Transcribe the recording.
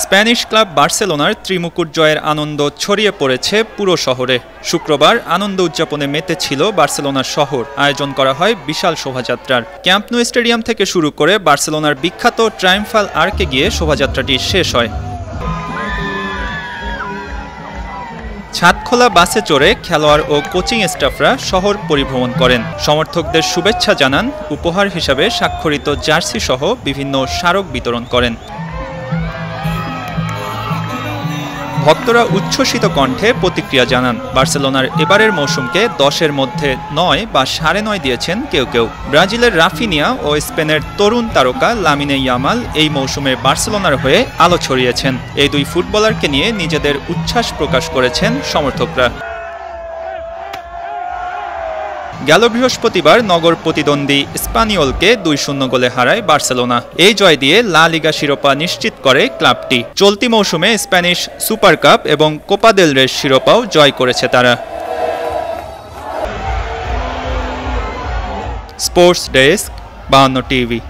Spanish club বার্সেলোনার ত্রিমুকুট জয়ের আনন্দ ছড়িয়ে পড়েছে পুরো শহরে। শুক্রবার আনন্দ উদযাপনে মেতেছিল বার্সেলোনার শহর। আয়োজন করা হয় বিশাল শোভাযাত্রার। ক্যাম্প ন্যু স্টেডিয়াম থেকে শুরু করে বার্সেলোনার বিখ্যাত ট্রায়াম্ফাল আর্কে গিয়ে শোভাযাত্রাটি শেষ হয়। ছাদখোলা বাসে চড়ে খেলোয়াড় ও কোচিং স্টাফরা শহর পরিভ্রমণ করেন। সমর্থকদের শুভেচ্ছা জানান, উপহার হিসাবে স্বাক্ষরিত জার্সি সহ বিভিন্ন স্মারক বিতরণ করেন। ভক্তরা উচ্ছ্বসিত কণ্ঠে প্রতিক্রিয়া জানান। বার্সেলোনার এবারের মৌসুমকে 10-এর মধ্যে 9 বা 9.5 দিয়েছেন কেউ কেউ। ব্রাজিলের রাফিনিয়া ও স্পেনের তরুণ তারকা লামিনে ইয়ামাল এই মৌসুমে বার্সেলোনার হয়ে আলো ছড়িয়েছেন। এই দুই ফুটবলারকে নিয়ে নিজেদের উচ্ছ্বাস প্রকাশ করেছেন সমর্থকরা। গেল বৃহস্পতিবার নগর প্রতিদ্বন্দ্বী স্পানিওলকে 2-0 গোলে হারায় বার্সেলোনা। এই জয় দিয়ে লা লিগা শিরোপা নিশ্চিত করে ক্লাবটি। চলতি মৌসুমে স্প্যানিশ সুপার কাপ এবং কোপা দেল রের শিরোপাও জয় করেছে তারা। Sports desk, 52 TV.